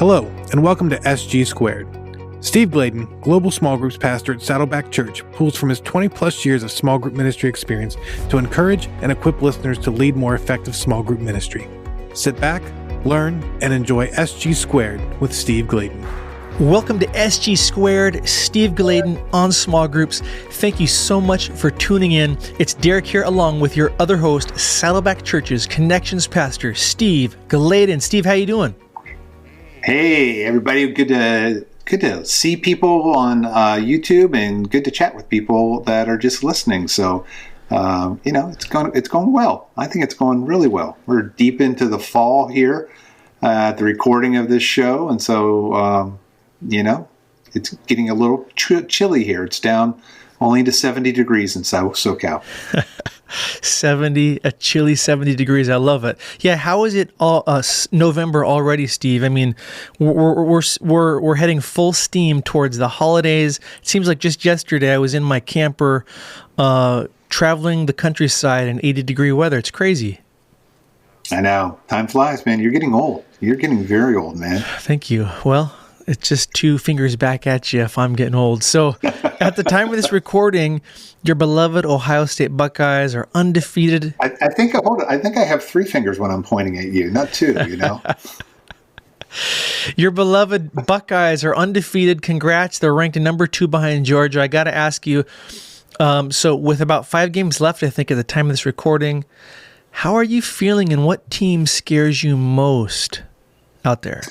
Hello, and welcome to SG Squared. Steve Gladen, Global Small Groups Pastor at Saddleback Church, pulls from his 20-plus years of small group ministry experience to encourage and equip listeners to lead more effective small group ministry. Sit back, learn, and enjoy SG Squared with Steve Gladen. Welcome to SG Squared, Steve Gladen on small groups. Thank you so much for tuning in. It's Derek here along with your other host, Saddleback Church's Connections Pastor, Steve Gladen. Steve, how you doing? Hey, everybody. Good to see people on YouTube and good to chat with people that are just listening. So, it's going well. I think it's going really well. We're deep into the fall here at the recording of this show. And so, it's getting a little chilly here. It's down only to 70 degrees in SoCal. A chilly 70 degrees. I love it. Yeah, how is it November already, Steve? I mean, we're heading full steam towards the holidays. It seems like just yesterday I was in my camper traveling the countryside in 80-degree weather. It's crazy. I know. Time flies, man. You're getting old. You're getting very old, man. Thank you. Well, it's just two fingers back at you if I'm getting old. So at the time of this recording, your beloved Ohio State Buckeyes are undefeated. I think I have three fingers when I'm pointing at you, not two, Your beloved Buckeyes are undefeated. Congrats. They're ranked number 2 behind Georgia. I got to ask you, so with about 5 games left, I think, at the time of this recording, how are you feeling and what team scares you most out there?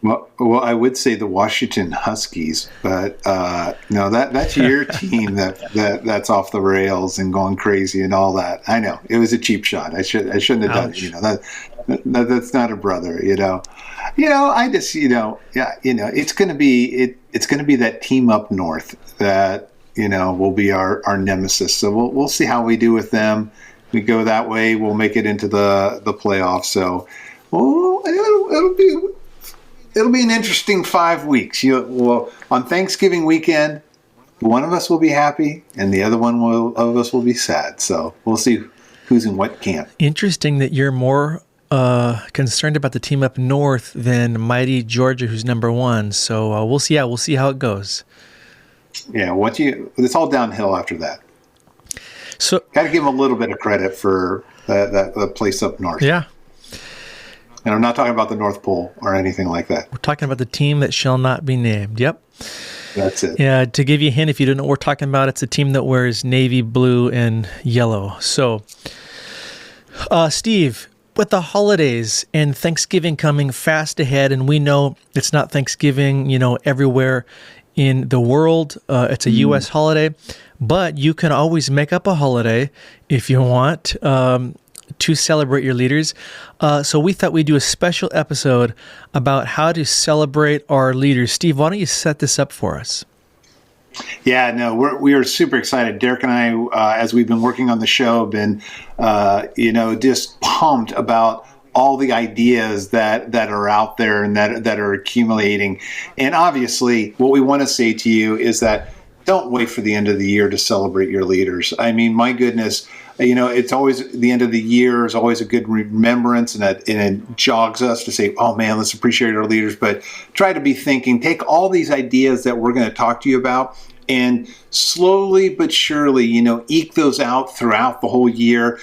Well, I would say the Washington Huskies, but no, that's your team that's off the rails and going crazy and all that. I know it was a cheap shot. I shouldn't have done it. That's not a brother. I just it's going to be that team up north that will be our nemesis. So we'll see how we do with them. We go that way, we'll make it into the playoffs. So it'll be an interesting 5 weeks. On Thanksgiving weekend, one of us will be happy and the other of us will be sad. So we'll see who's in what camp. Interesting that you're more concerned about the team up north than mighty Georgia, who's number 1. So we'll see. We'll see how it goes. Yeah, it's all downhill after that. So got to give them a little bit of credit for that place up north. Yeah. And I'm not talking about the North Pole or anything like that. We're talking about the team that shall not be named. Yep. That's it. Yeah, to give you a hint, if you don't know what we're talking about, it's a team that wears navy blue and yellow. So, Steve, with the holidays and Thanksgiving coming fast ahead, and we know it's not Thanksgiving, everywhere in the world. It's a U.S. holiday, but you can always make up a holiday if you want to celebrate your leaders. So we thought we'd do a special episode about how to celebrate our leaders. Steve, why don't you set this up for us? Yeah, no, we are super excited. Derek and I, as we've been working on the show, have been, just pumped about all the ideas that are out there and that are accumulating. And obviously, what we want to say to you is that don't wait for the end of the year to celebrate your leaders. I mean, my goodness, it's always the end of the year is always a good remembrance, and it jogs us to say, oh man, let's appreciate our leaders. But try to be thinking, take all these ideas that we're going to talk to you about and slowly but surely, eke those out throughout the whole year.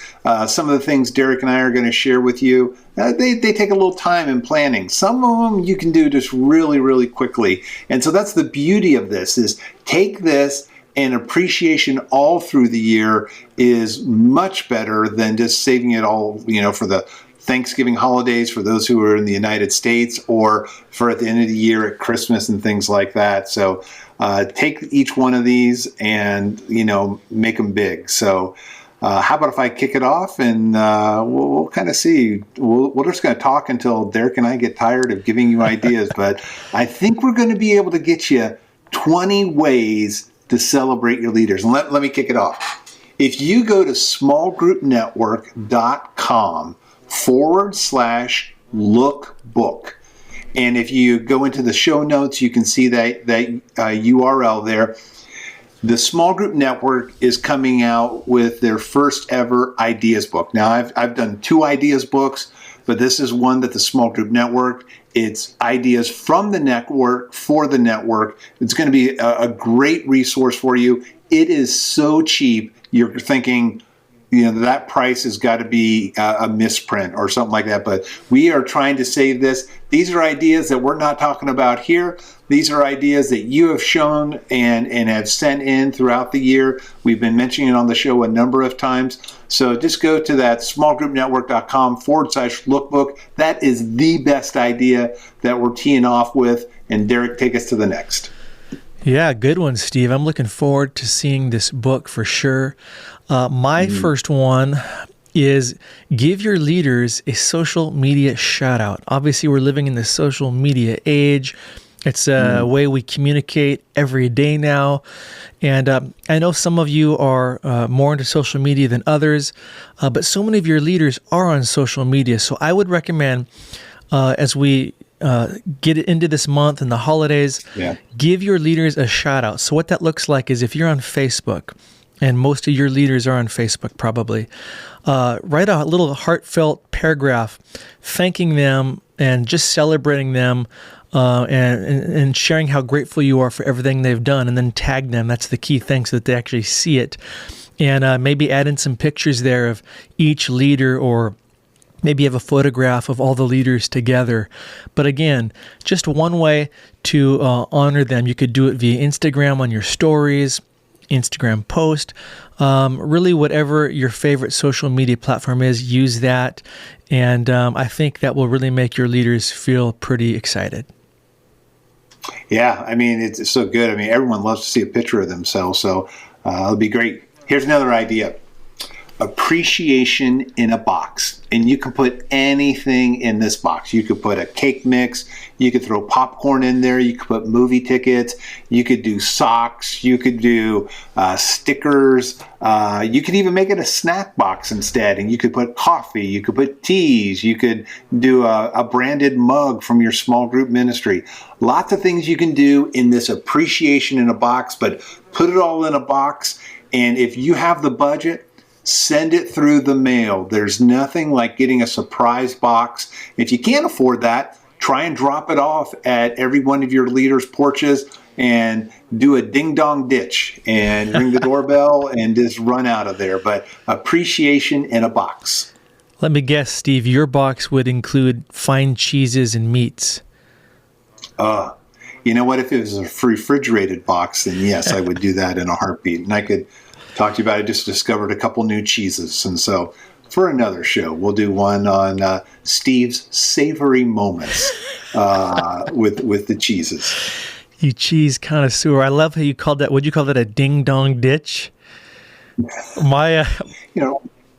Some of the things Derek and I are going to share with you, they take a little time in planning. Some of them you can do just really, really quickly. And so that's the beauty of this, is take this, and appreciation all through the year is much better than just saving it all, for the Thanksgiving holidays for those who are in the United States, or for at the end of the year at Christmas and things like that. So take each one of these and, make them big. So how about if I kick it off and we'll kind of see. We're just going to talk until Derek and I get tired of giving you ideas. But I think we're going to be able to get you 20 ways to celebrate your leaders. And let me kick it off. If you go to smallgroupnetwork.com/lookbook, and if you go into the show notes, you can see that URL there. The Small Group Network is coming out with their first ever ideas book. Now, I've done 2 ideas books, but this is one that the Small Group Network, it's ideas from the network for the network. It's going to be a great resource for you. It is so cheap. You're thinking, that price has got to be a misprint or something like that. But we are trying to save this. These are ideas that we're not talking about here. These are ideas that you have shown and have sent in throughout the year. We've been mentioning it on the show a number of times. So just go to that smallgroupnetwork.com/lookbook. That is the best idea that we're teeing off with. And Derek, take us to the next. Yeah, good one, Steve. I'm looking forward to seeing this book for sure. My first one is give your leaders a social media shout out. Obviously, we're living in the social media age. It's a way we communicate every day now. And I know some of you are more into social media than others, but so many of your leaders are on social media. So I would recommend, as we get into this month and the holidays, give your leaders a shout out. So what that looks like is if you're on Facebook, and most of your leaders are on Facebook probably, write a little heartfelt paragraph thanking them and just celebrating them and sharing how grateful you are for everything they've done, and then tag them. That's the key thing so that they actually see it. And maybe add in some pictures there of each leader, or maybe have a photograph of all the leaders together. But again, just one way to honor them. You could do it via Instagram on your stories, Instagram post, really whatever your favorite social media platform is, use that. And I think that will really make your leaders feel pretty excited. Yeah, I mean, it's so good. I mean, everyone loves to see a picture of themselves, so it'll be great. Here's another idea. Appreciation in a box. And you can put anything in this box. You could put a cake mix. You could throw popcorn in there. You could put movie tickets. You could do socks. You could do stickers. You could even make it a snack box instead. And you could put coffee. You could put teas. You could do a branded mug from your small group ministry. Lots of things you can do in this appreciation in a box, but put it all in a box. And if you have the budget, send it through the mail. There's nothing like getting a surprise box. If you can't afford that, try and drop it off at every one of your leaders' porches and do a ding-dong ditch and ring the doorbell and just run out of there. But appreciation in a box. Let me guess, Steve, your box would include fine cheeses and meats. You know what? If it was a refrigerated box, then yes, I would do that in a heartbeat. And I could talk to you about it. I just discovered a couple new cheeses. And so for another show, we'll do one on Steve's savory moments with the cheeses. You cheese connoisseur. I love how you called that. Would you call that a ding-dong ditch? My,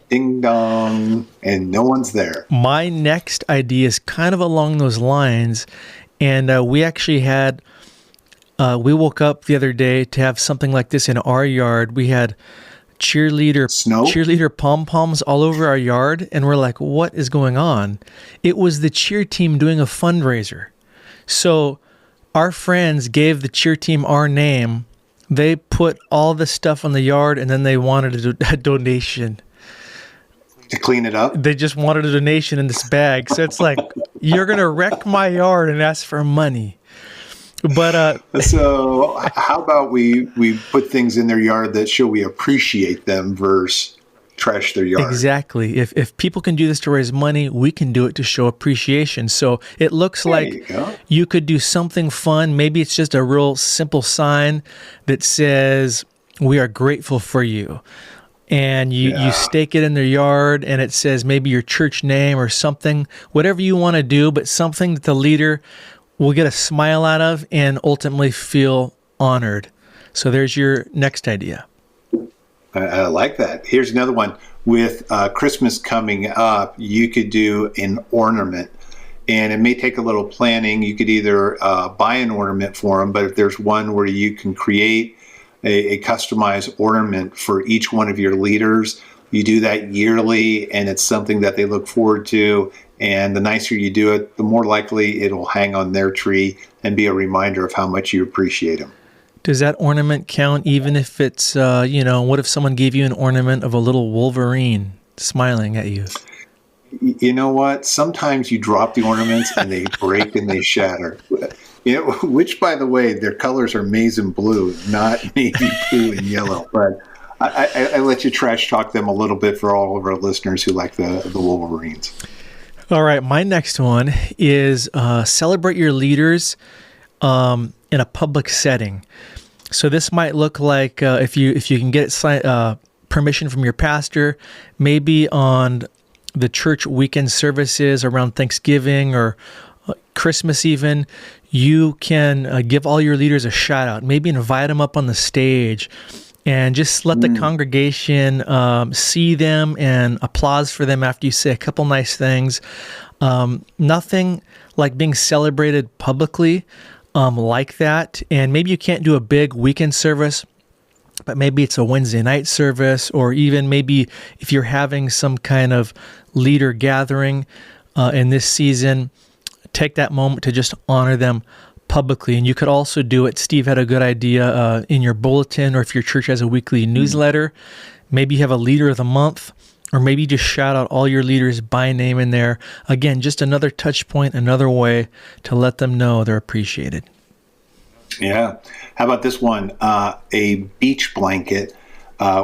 ding dong, and no one's there. My next idea is kind of along those lines. And we actually had, we woke up the other day to have something like this in our yard. We had cheerleader pom-poms all over our yard. And we're like, what is going on? It was the cheer team doing a fundraiser. So our friends gave the cheer team our name. They put all the stuff on the yard, and then they wanted a donation. To clean it up? They just wanted a donation in this bag. So it's like, you're going to wreck my yard and ask for money. But so how about we put things in their yard that show we appreciate them versus trash their yard? Exactly. If people can do this to raise money, we can do it to show appreciation. So it looks like you could do something fun. Maybe it's just a real simple sign that says, we are grateful for you. And you stake it in their yard, and it says maybe your church name or something, whatever you want to do, but something that the leader will get a smile out of and ultimately feel honored. So there's your next idea. I like that. Here's another one. With Christmas coming up, you could do an ornament. And it may take a little planning. You could either buy an ornament for them, but if there's one where you can create a customized ornament for each one of your leaders, you do that yearly, and it's something that they look forward to. And the nicer you do it, the more likely it'll hang on their tree and be a reminder of how much you appreciate them. Does that ornament count even if it's, what if someone gave you an ornament of a little Wolverine smiling at you? You know what? Sometimes you drop the ornaments and they break and they shatter. Which, by the way, their colors are maize and blue, not navy blue and yellow. But I let you trash talk them a little bit for all of our listeners who like the Wolverines. All right, my next one is celebrate your leaders in a public setting. So this might look like if you can get permission from your pastor, maybe on the church weekend services around Thanksgiving or Christmas even, you can give all your leaders a shout out. Maybe invite them up on the stage and just let the congregation see them and applause for them after you say a couple nice things. Nothing like being celebrated publicly like that. And maybe you can't do a big weekend service, but maybe it's a Wednesday night service, or even maybe if you're having some kind of leader gathering in this season, take that moment to just honor them publicly. And you could also do it. Steve had a good idea in your bulletin, or if your church has a weekly newsletter, maybe you have a leader of the month, or maybe just shout out all your leaders by name in there. Again, just another touch point, another way to let them know they're appreciated. Yeah. How about this one? A beach blanket,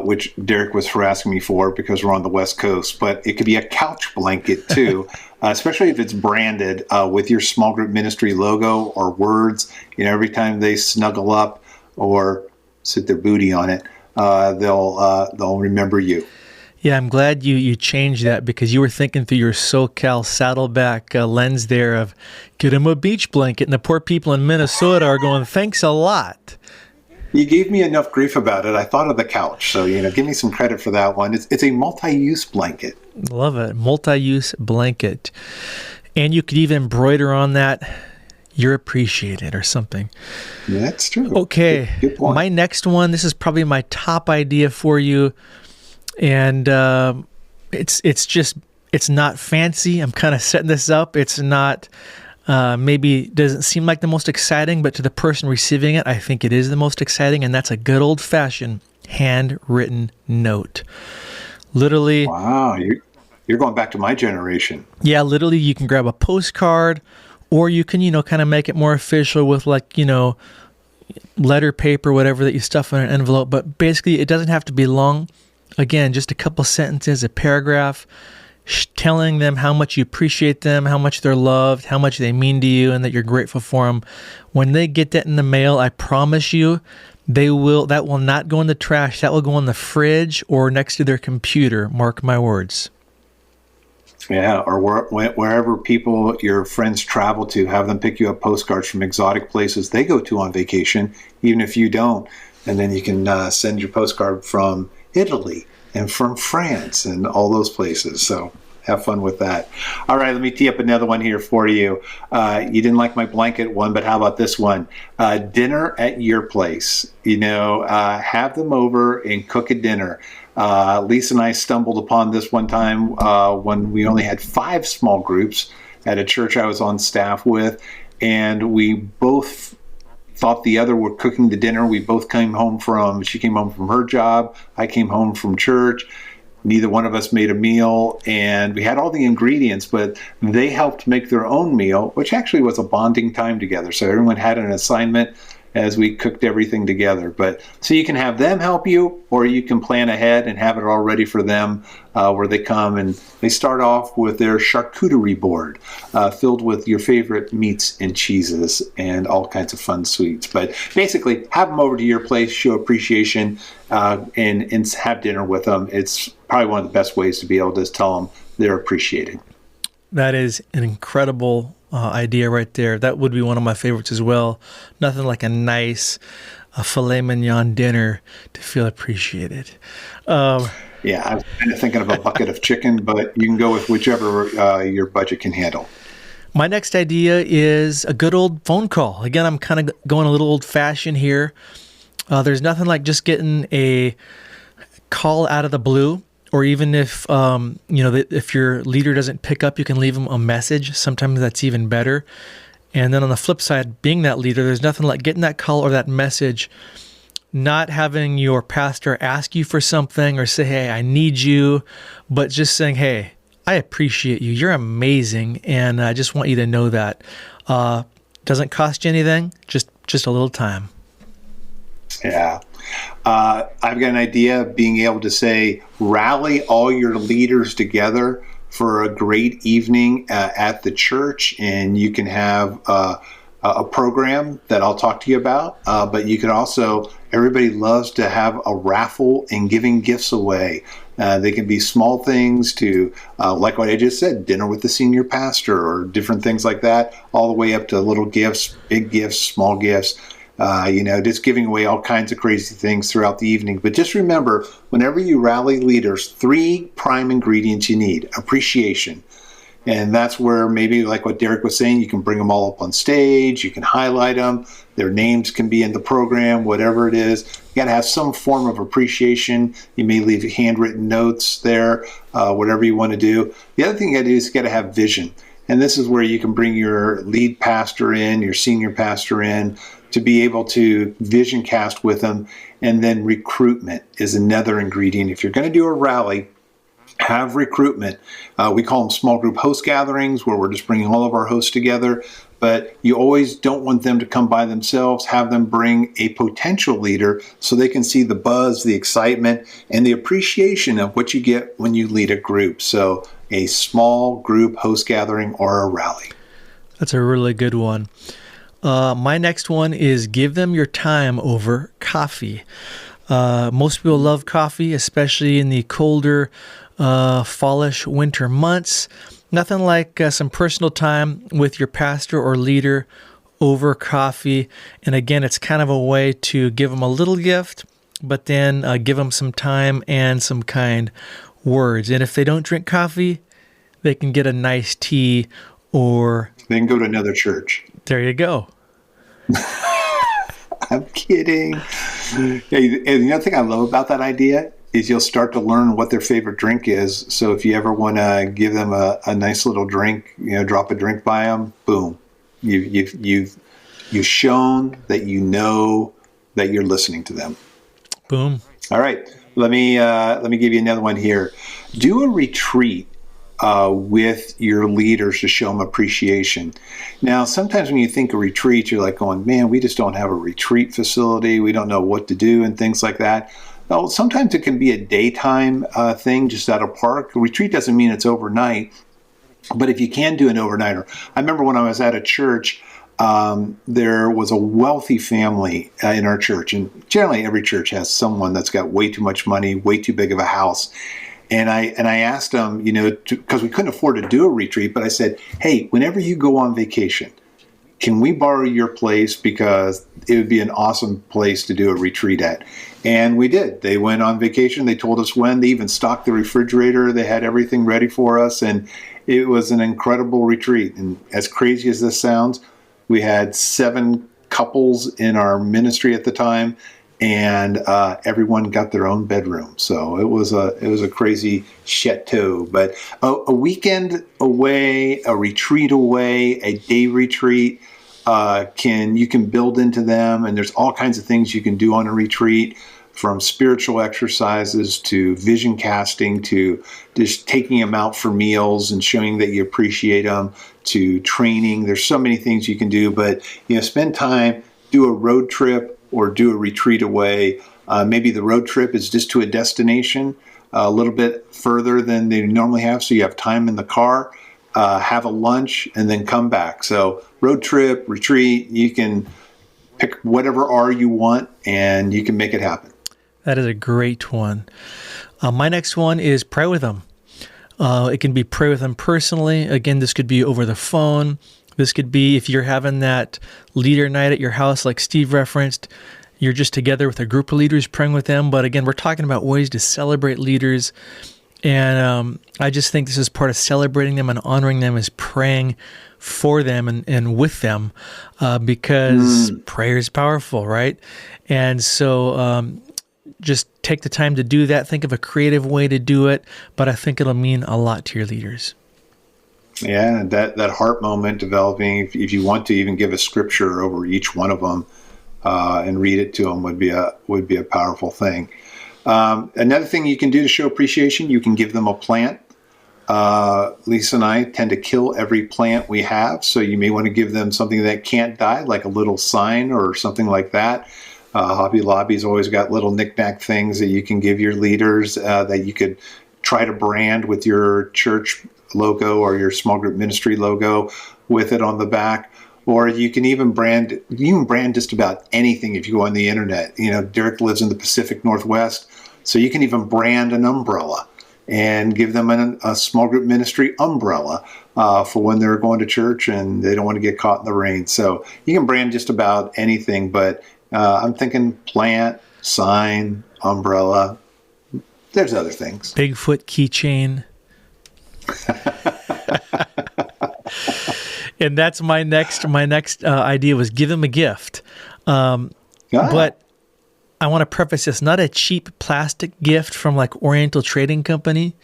which Derek was harassing me for because we're on the West Coast, but it could be a couch blanket too, especially if it's branded with your small group ministry logo or words. Every time they snuggle up or sit their booty on it, they'll remember you. Yeah, I'm glad you changed that, because you were thinking through your SoCal Saddleback lens there of get him a beach blanket, and the poor people in Minnesota are going, thanks a lot. You gave me enough grief about it. I thought of the couch, so give me some credit for that one. It's a multi-use blanket. Love it, multi-use blanket, and you could even embroider on that, "You're appreciated" or something. That's true. Okay, good point. My next one. This is probably my top idea for you. And it's not fancy. I'm kind of setting this up. It's not maybe doesn't seem like the most exciting, but to the person receiving it, I think it is the most exciting. And that's a good old fashioned handwritten note. Literally. Wow, you're going back to my generation. Yeah, literally, you can grab a postcard, or you can kind of make it more official with letter paper, whatever that you stuff in an envelope. But basically, it doesn't have to be long. Again, just a couple sentences, a paragraph, telling them how much you appreciate them, how much they're loved, how much they mean to you, and that you're grateful for them. When they get that in the mail, I promise you, that will not go in the trash. That will go in the fridge or next to their computer. Mark my words. Yeah, or wherever your friends travel to, have them pick you up postcards from exotic places they go to on vacation, even if you don't. And then you can send your postcard from Italy and from France and all those places. So have fun with that. All right, let me tee up another one here for you. You didn't like my blanket one, but how about this one? Dinner at your place. Have them over and cook a dinner. Lisa and I stumbled upon this one time when we only had 5 small groups at a church I was on staff with, and we both thought the other were cooking the dinner. We both she came home from her job. I came home from church. Neither one of us made a meal, and we had all the ingredients, but they helped make their own meal, which actually was a bonding time together. So everyone had an assignment as we cooked everything together. But so you can have them help you, or you can plan ahead and have it all ready for them where they come, and they start off with their charcuterie board filled with your favorite meats and cheeses and all kinds of fun sweets. But basically, have them over to your place, show appreciation, and have dinner with them. It's probably one of the best ways to be able to tell them they're appreciated. That is an incredible idea right there. That would be one of my favorites as well. Nothing like a nice filet mignon dinner to feel appreciated. Yeah, I was kind of thinking of a bucket of chicken, but you can go with whichever your budget can handle. My next idea is a good old phone call. Again, I'm kind of going a little old-fashioned here. There's nothing like just getting a call out of the blue. Or even if if your leader doesn't pick up, you can leave them a message. Sometimes that's even better. And then on the flip side, being that leader, there's nothing like getting that call or that message, not having your pastor ask you for something or say, hey, I need you, but just saying, hey, I appreciate you. You're amazing, and I just want you to know that. Doesn't cost you anything, just a little time. Yeah. I've got an idea of being able to say, rally all your leaders together for a great evening at the church, and you can have a program that I'll talk to you about, but you can also, everybody loves to have a raffle and giving gifts away. They can be small things to, like what I just said, dinner with the senior pastor or different things like that, all the way up to little gifts, big gifts, small gifts, just giving away all kinds of crazy things throughout the evening. But just remember, whenever you rally leaders, 3 prime ingredients you need: appreciation. And that's where maybe, like what Derek was saying, you can bring them all up on stage, you can highlight them, their names can be in the program, whatever it is. You got to have some form of appreciation. You may leave handwritten notes there, whatever you want to do. The other thing you got to do is you got to have vision. And this is where you can bring your lead pastor in, your senior pastor in, to be able to vision cast with them. And then recruitment is another ingredient. If you're going to do a rally, have recruitment. We call them small group host gatherings, where we're just bringing all of our hosts together. But you always don't want them to come by themselves. Have them bring a potential leader so they can see the buzz, the excitement, and the appreciation of what you get when you lead a group. So a small group host gathering or a rally. That's a really good one. My next one is give them your time over coffee. Most people love coffee, especially in the colder fallish winter months. Nothing like some personal time with your pastor or leader over coffee. And again, it's kind of a way to give them a little gift, but then give them some time and some kind words. And if they don't drink coffee, they can get a nice tea, or they can go to another church. There you go. I'm kidding. And the other thing I love about that idea is you'll start to learn what their favorite drink is. So if you ever want to give them a nice little drink, drop a drink by them, boom, you've shown that you know that you're listening to them. Boom. All right, let me give you another one here. Do a retreat with your leaders to show them appreciation. Now, sometimes when you think of retreat, you're like going, man, we just don't have a retreat facility. We don't know what to do and things like that. Well, sometimes it can be a daytime thing just at a park. A retreat doesn't mean it's overnight, but if you can do an overnighter. I remember when I was at a church, there was a wealthy family in our church, and generally every church has someone that's got way too much money, way too big of a house. And I asked them, because we couldn't afford to do a retreat, but I said, hey, whenever you go on vacation, can we borrow your place, because it would be an awesome place to do a retreat at. And we did. They went on vacation. They told us when. They even stocked the refrigerator. They had everything ready for us. And it was an incredible retreat. And as crazy as this sounds, we had 7 couples in our ministry at the time, and everyone got their own bedroom. So it was a crazy chateau. But a weekend away, a retreat away, a day retreat, you can build into them, and there's all kinds of things you can do on a retreat, from spiritual exercises to vision casting to just taking them out for meals and showing that you appreciate them, to training. There's so many things you can do, but spend time, do a road trip or do a retreat away. Maybe the road trip is just to a destination a little bit further than they normally have, so you have time in the car, have a lunch, and then come back. So road trip, retreat, you can pick whatever R you want, and you can make it happen. That is a great one. My next one is pray with them. It can be pray with them personally. Again, this could be over the phone. This could be if you're having that leader night at your house, like Steve referenced, you're just together with a group of leaders praying with them. But again, we're talking about ways to celebrate leaders. And I just think this is part of celebrating them and honoring them, is praying for them and with them, because prayer is powerful, right? And so just take the time to do that. Think of a creative way to do it, but I think it'll mean a lot to your leaders. Yeah, that heart moment developing. If you want to even give a scripture over each one of them and read it to them would be a powerful thing. Another thing you can do to show appreciation, you can give them a plant. Lisa and I tend to kill every plant we have, so you may want to give them something that can't die, like a little sign or something like that. Hobby Lobby's always got little knick-knack things that you can give your leaders that you could try to brand with your church logo or your small group ministry logo with it on the back. Or you can even brand just about anything if you go on the internet. You know, Derek lives in the Pacific Northwest, so you can even brand an umbrella and give them a small group ministry umbrella for when they're going to church and they don't want to get caught in the rain. So you can brand just about anything, but I'm thinking plant, sign, umbrella. There's other things. Bigfoot keychain. And that's my next idea was give them a gift. But I want to preface this, not a cheap plastic gift from like Oriental Trading Company.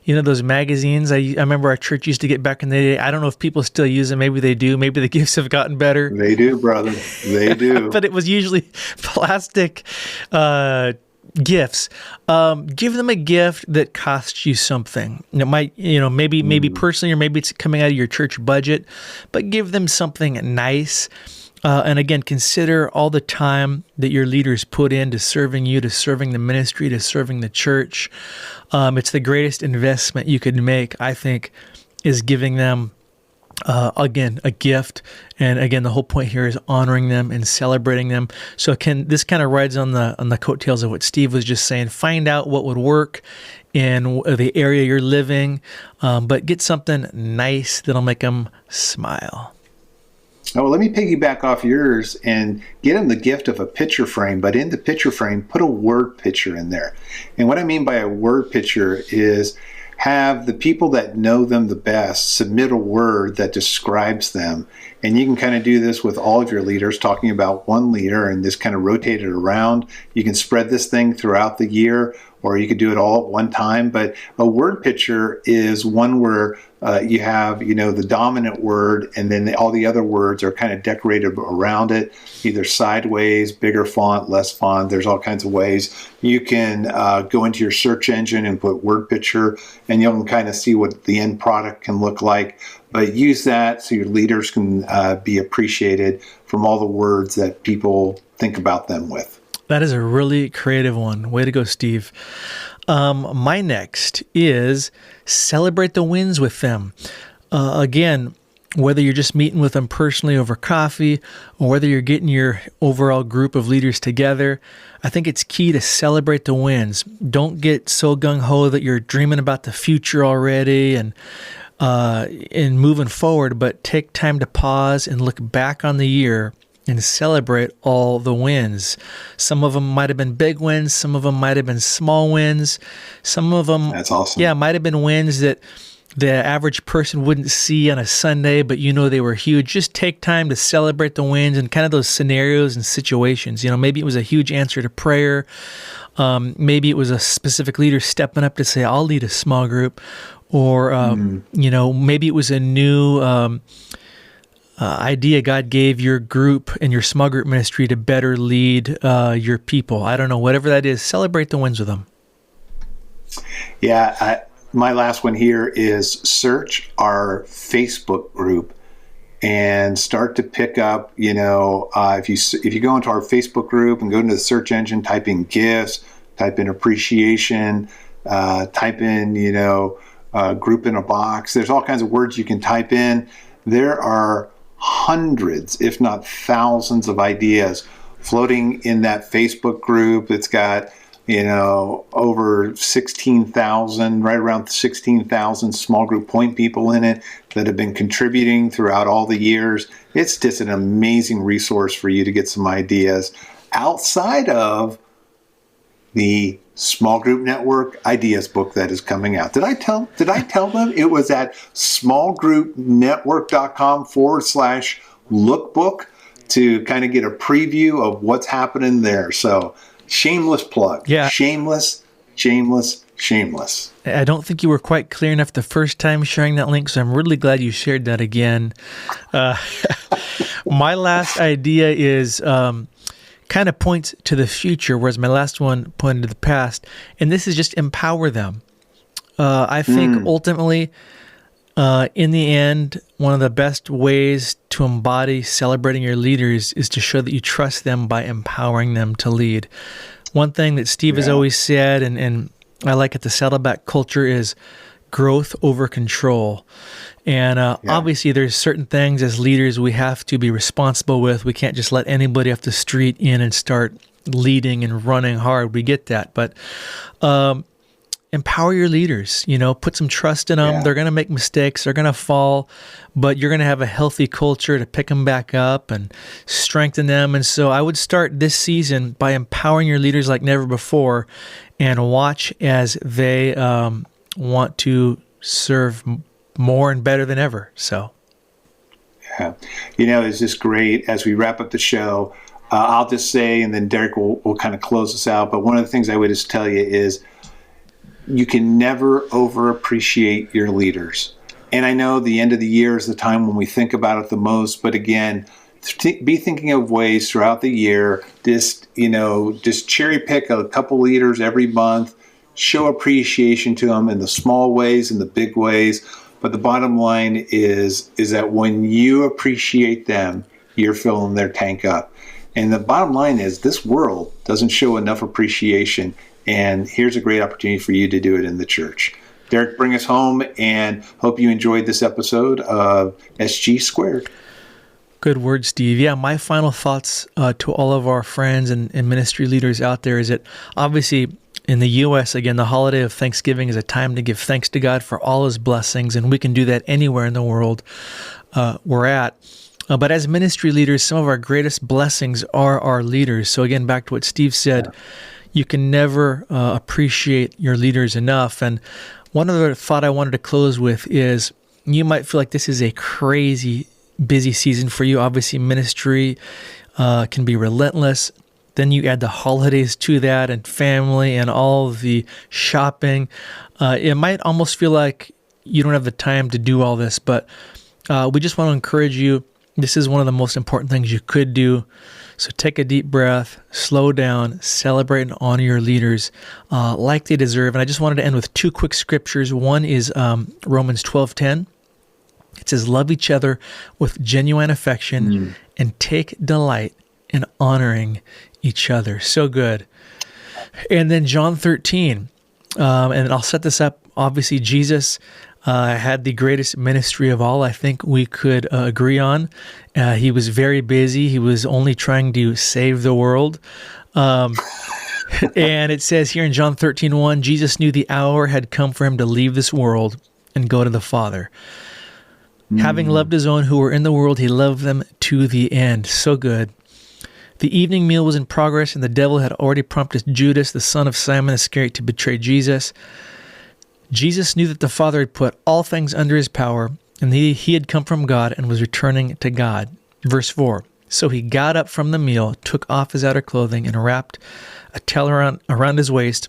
You know, those magazines I remember our church used to get back in the day. I don't know if people still use them. Maybe they do. Maybe the gifts have gotten better. They do, brother. They do. But it was usually plastic gifts. Give them a gift that costs you something. It might, maybe personally, or maybe it's coming out of your church budget, but give them something nice. And again, consider all the time that your leaders put into serving you, to serving the ministry, to serving the church. It's the greatest investment you could make, I think, is giving them, again, a gift. And again, the whole point here is honoring them and celebrating them. So this kind of rides on the coattails of what Steve was just saying. Find out what would work in the area you're living, but get something nice that'll make them smile. Oh, well, let me piggyback off yours and get them the gift of a picture frame, but in the picture frame, put a word picture in there. And what I mean by a word picture is have the people that know them the best submit a word that describes them. And you can kind of do this with all of your leaders, talking about one leader and just kind of rotate it around. You can spread this thing throughout the year, or you could do it all at one time. But a word picture is one where you have, the dominant word, and then all the other words are kind of decorated around it, either sideways, bigger font, less font. There's all kinds of ways. You can go into your search engine and put word picture, and you'll kind of see what the end product can look like. But use that so your leaders can be appreciated from all the words that people think about them with. That is a really creative one. Way to go, Steve. My next is celebrate the wins with them. Again, whether you're just meeting with them personally over coffee or whether you're getting your overall group of leaders together, I think it's key to celebrate the wins. Don't get so gung-ho that you're dreaming about the future already and moving forward, but take time to pause and look back on the year and celebrate all the wins. Some of them might have been big wins. Some of them might have been small wins. Some of them, that's awesome. Yeah, might have been wins that the average person wouldn't see on a Sunday, but they were huge. Just take time to celebrate the wins and kind of those scenarios and situations. Maybe it was a huge answer to prayer. Maybe it was a specific leader stepping up to say, I'll lead a small group. Or, maybe it was a new idea God gave your group and your small group ministry to better lead your people. I don't know, whatever that is, celebrate the wins with them. Yeah, my last one here is search our Facebook group and start to pick up, if you go into our Facebook group and go into the search engine, type in gifts, type in appreciation, type in, group in a box. There's all kinds of words you can type in. There are hundreds, if not thousands, of ideas floating in that Facebook group. It's got, over 16,000, right around 16,000 small group point people in it that have been contributing throughout all the years. It's just an amazing resource for you to get some ideas outside of the Small Group Network Ideas book that is coming out. Did I tell them it was at smallgroupnetwork.com/lookbook to kind of get a preview of what's happening there. So shameless plug. Yeah. Shameless shameless. I don't think you were quite clear enough the first time sharing that link, so I'm really glad you shared that again. My last idea is kind of points to the future, whereas my last one pointed to the past, and this is just empower them. I think ultimately, in the end, one of the best ways to embody celebrating your leaders is to show that you trust them by empowering them to lead. One thing that Steve has always said, and I like at the Saddleback culture, is growth over control. And obviously there's certain things as leaders we have to be responsible with. We can't just let anybody off the street in and start leading and running hard. We get that. But empower your leaders, put some trust in them. Yeah. They're going to make mistakes. They're going to fall, but you're going to have a healthy culture to pick them back up and strengthen them. And so I would start this season by empowering your leaders like never before and watch as they want to serve more and better than ever. So, yeah, it's just great as we wrap up the show. I'll just say, and then Derek will kind of close us out. But one of the things I would just tell you is, you can never overappreciate your leaders. And I know the end of the year is the time when we think about it the most, but again, be thinking of ways throughout the year, just cherry pick a couple leaders every month, show appreciation to them in the small ways and the big ways. But the bottom line is that when you appreciate them, you're filling their tank up. And the bottom line is this world doesn't show enough appreciation. And here's a great opportunity for you to do it in the church. Derek, bring us home, and hope you enjoyed this episode of SG Squared. Good word, Steve. Yeah, my final thoughts to all of our friends and ministry leaders out there is that obviously in the U.S., again, the holiday of Thanksgiving is a time to give thanks to God for all his blessings, and we can do that anywhere in the world we're at. But as ministry leaders, some of our greatest blessings are our leaders. So again, back to what Steve said, you can never appreciate your leaders enough. And one other thought I wanted to close with is you might feel like this is a crazy busy season for you. Obviously, ministry can be relentless. Then you add the holidays to that and family and all the shopping. It might almost feel like you don't have the time to do all this, but we just want to encourage you. This is one of the most important things you could do. So take a deep breath, slow down, celebrate and honor your leaders like they deserve. And I just wanted to end with two quick scriptures. One is Romans 12:10. It says, love each other with genuine affection and take delight in honoring each other. So good. And then John 13. And I'll set this up. Obviously, Jesus had the greatest ministry of all, I think we could agree on. He was very busy. He was only trying to save the world. And it says here in John 13:1, Jesus knew the hour had come for him to leave this world and go to the Father. Having loved his own who were in the world, he loved them to the end. So good. The evening meal was in progress, and the devil had already prompted Judas, the son of Simon Iscariot, to betray Jesus. Jesus knew that the Father had put all things under his power, and he had come from God and was returning to God. Verse 4, so he got up from the meal, took off his outer clothing, and wrapped a towel around his waist.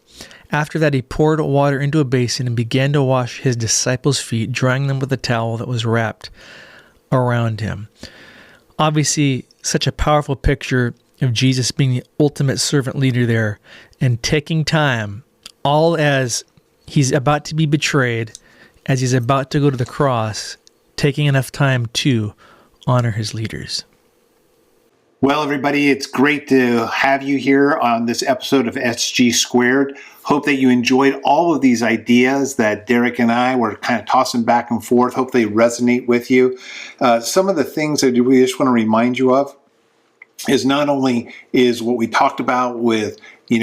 After that, he poured water into a basin and began to wash his disciples' feet, drying them with a towel that was wrapped around him. Obviously, such a powerful picture of Jesus being the ultimate servant leader there and taking time, all as he's about to be betrayed, as he's about to go to the cross, taking enough time to honor his leaders. Well, everybody, it's great to have you here on this episode of SG Squared. Hope that you enjoyed all of these ideas that Derek and I were kind of tossing back and forth. Hope they resonate with you. Some of the things that we just want to remind you of is not only is what we talked about with,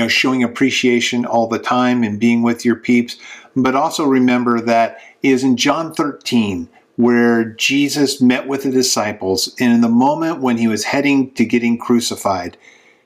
showing appreciation all the time and being with your peeps, but also remember that is in John 13, where Jesus met with the disciples, and in the moment when he was heading to getting crucified,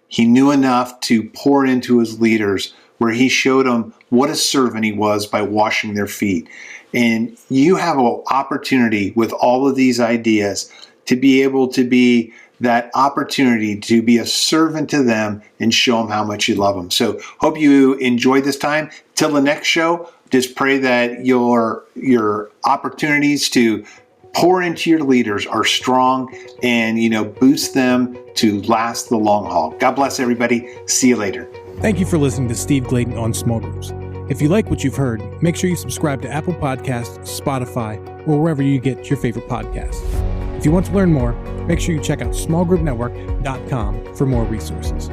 he knew enough to pour into his leaders, where he showed them what a servant he was by washing their feet. And you have an opportunity with all of these ideas to be able to be that opportunity to be a servant to them and show them how much you love them. So hope you enjoyed this time. Till the next show, just pray that your opportunities to pour into your leaders are strong and, boost them to last the long haul. God bless everybody. See you later. Thank you for listening to Steve Gladen on Small Groups. If you like what you've heard, make sure you subscribe to Apple Podcasts, Spotify, or wherever you get your favorite podcasts. If you want to learn more, make sure you check out smallgroupnetwork.com for more resources.